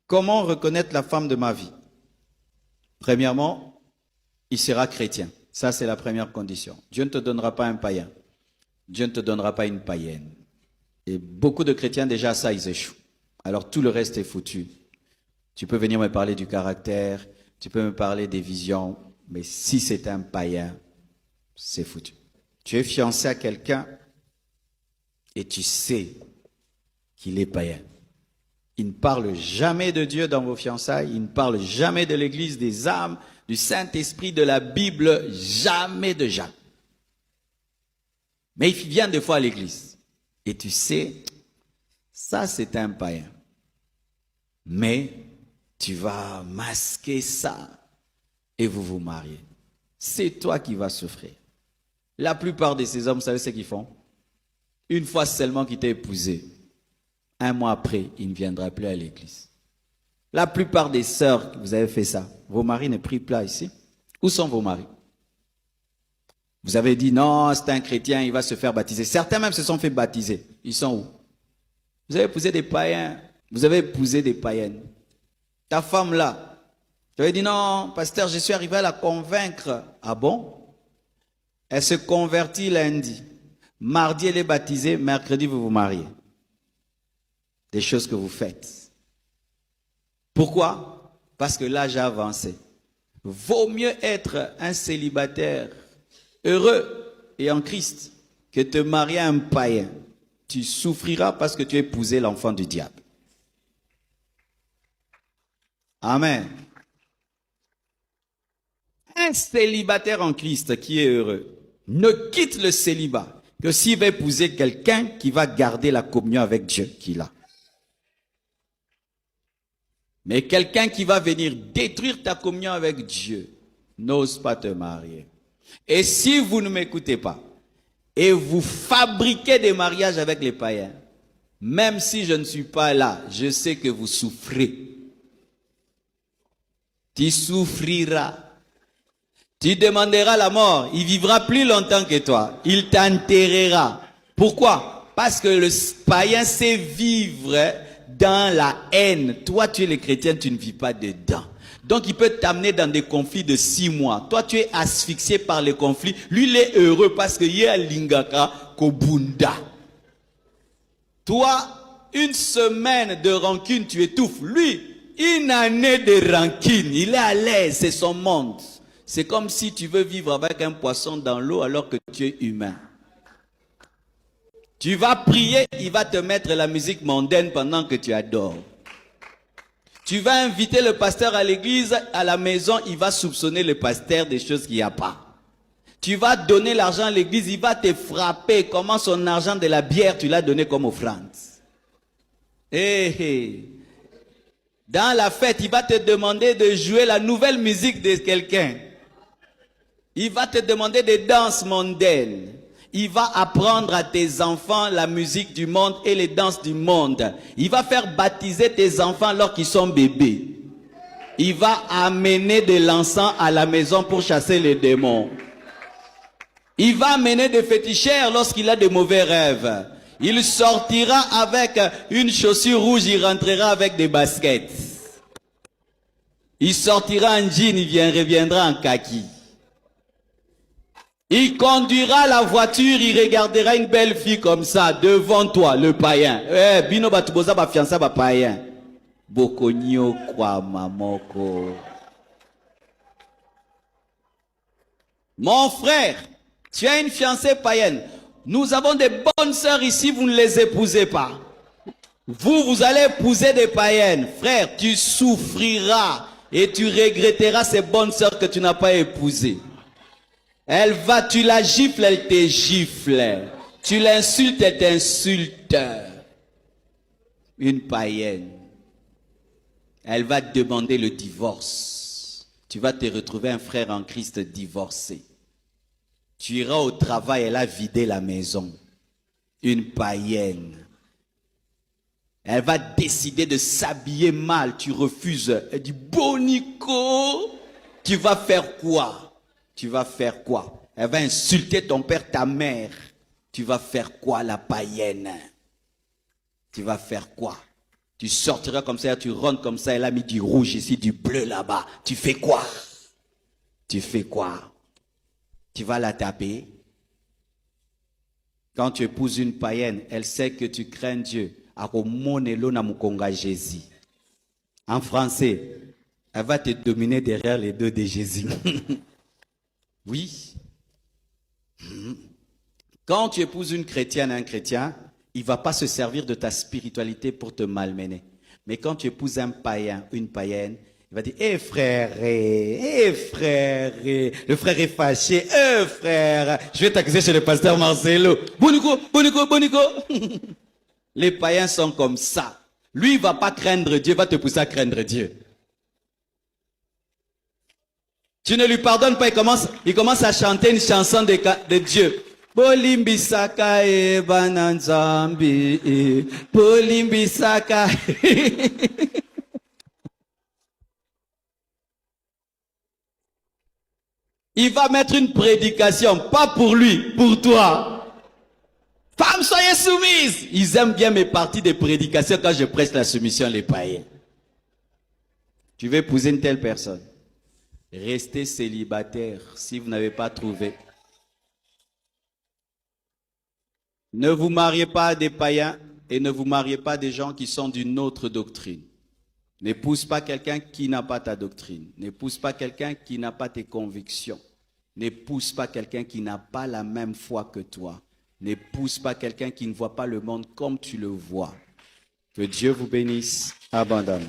Comment reconnaître la femme de ma vie? Premièrement, il sera chrétien. Ça, c'est la première condition. Dieu ne te donnera pas un païen. Dieu ne te donnera pas une païenne. Et beaucoup de chrétiens, déjà, ça, ils échouent. Alors, tout le reste est foutu. Tu peux venir me parler du caractère, tu peux me parler des visions, mais si c'est un païen, c'est foutu. Tu es fiancé à quelqu'un et tu sais qu'il est païen. Il ne parle jamais de Dieu dans vos fiançailles, il ne parle jamais de l'Église, des âmes, du Saint-Esprit, de la Bible, jamais de jamais. Mais il vient des fois à l'église. Et tu sais, ça c'est un païen. Mais tu vas masquer ça et vous vous mariez. C'est toi qui vas souffrir. La plupart de ces hommes, vous savez ce qu'ils font? Une fois seulement qu'il t'a épousé, un mois après, il ne viendra plus à l'église. La plupart des sœurs, vous avez fait ça. Vos maris ne prient pas ici. Où sont vos maris? Vous avez dit, non, c'est un chrétien, il va se faire baptiser. Certains même se sont fait baptiser. Ils sont où? Vous avez épousé des païens. Vous avez épousé des païennes. Ta femme là, tu avais dit, non, pasteur, je suis arrivé à la convaincre. Ah bon? Elle se convertit lundi. Mardi, elle est baptisée. Mercredi, vous vous mariez. Des choses que vous faites. Pourquoi? Parce que l'âge a avancé. Vaut mieux être un célibataire heureux et en Christ que te marier à un païen. Tu souffriras parce que tu as épousé l'enfant du diable. Amen. Un célibataire en Christ qui est heureux ne quitte le célibat que s'il va épouser quelqu'un qui va garder la communion avec Dieu qu'il a. Mais quelqu'un qui va venir détruire ta communion avec Dieu n'ose pas te marier. Et si vous ne m'écoutez pas et vous fabriquez des mariages avec les païens, même si je ne suis pas là, je sais que vous souffrez. Tu souffriras. Tu demanderas la mort. Il vivra plus longtemps que toi. Il t'enterrera. Pourquoi? Parce que le païen sait vivre dans la haine. Toi, tu es le chrétien, tu ne vis pas dedans. Donc, il peut t'amener dans des conflits de 6 mois. Toi, tu es asphyxié par les conflits. Lui, il est heureux parce qu'il y a Lingaka Kobunda. Toi, une semaine de rancune, tu étouffes. Lui, une année de rancune. Il est à l'aise, c'est son monde. C'est comme si tu veux vivre avec un poisson dans l'eau alors que tu es humain. Tu vas prier, il va te mettre la musique mondaine pendant que tu adores. Tu vas inviter le pasteur à l'église, à la maison, il va soupçonner le pasteur des choses qu'il n'y a pas. Tu vas donner l'argent à l'église, il va te frapper. Comment son argent de la bière, tu l'as donné comme offrande. Dans la fête, il va te demander de jouer la nouvelle musique de quelqu'un. Il va te demander des danses mondaines. Il va apprendre à tes enfants la musique du monde et les danses du monde. Il va faire baptiser tes enfants alors qu'ils sont bébés. Il va amener de l'encens à la maison pour chasser les démons. Il va amener des féticheurs lorsqu'il a de mauvais rêves. Il sortira avec une chaussure rouge, il rentrera avec des baskets. Il sortira en jean, il reviendra en kaki. Il conduira la voiture, il regardera une belle fille comme ça, devant toi, le païen. Bino batuboza ba fiança ba païen. Bokonyo kwa mamoko. Mon frère, tu as une fiancée païenne. Nous avons des bonnes sœurs ici, vous ne les épousez pas. Vous allez épouser des païennes. Frère, tu souffriras et tu regretteras ces bonnes sœurs que tu n'as pas épousées. Tu la gifles, elle te gifle. Tu l'insultes, elle t'insulte. Une païenne. Elle va te demander le divorce. Tu vas te retrouver un frère en Christ divorcé. Tu iras au travail, elle a vidé la maison. Une païenne. Elle va décider de s'habiller mal. Tu refuses. Elle dit, Bonico, tu vas faire quoi? Tu vas faire quoi? Elle va insulter ton père, ta mère. Tu vas faire quoi, la païenne? Tu vas faire quoi? Tu sortiras comme ça, tu rentres comme ça, elle a mis du rouge ici, du bleu là-bas. Tu fais quoi? Tu fais quoi? Tu vas la taper? Quand tu épouses une païenne, elle sait que tu crains Dieu. En français, elle va te dominer derrière les deux de Jésus. Oui. Quand tu épouses une chrétienne, un chrétien, il ne va pas se servir de ta spiritualité pour te malmener. Mais quand tu épouses un païen, une païenne, il va dire, frère, frère, le frère est fâché, frère, je vais t'accuser chez le pasteur Marcelo. Bonico. Les païens sont comme ça. Lui, il ne va pas craindre Dieu, il va te pousser à craindre Dieu. Tu ne lui pardonnes pas, il commence à chanter une chanson de Dieu. Bolimbisaka e bananzambi, bolimbisaka. Il va mettre une prédication, pas pour lui, pour toi. Femmes, soyez soumises. Ils aiment bien mes parties de prédication quand je prêche la soumission, les païens. Tu veux épouser une telle personne? Restez célibataire si vous n'avez pas trouvé. Ne vous mariez pas à des païens et ne vous mariez pas à des gens qui sont d'une autre doctrine. N'épouse pas quelqu'un qui n'a pas ta doctrine. N'épouse pas quelqu'un qui n'a pas tes convictions. N'épouse pas quelqu'un qui n'a pas la même foi que toi. N'épouse pas quelqu'un qui ne voit pas le monde comme tu le vois. Que Dieu vous bénisse abondamment.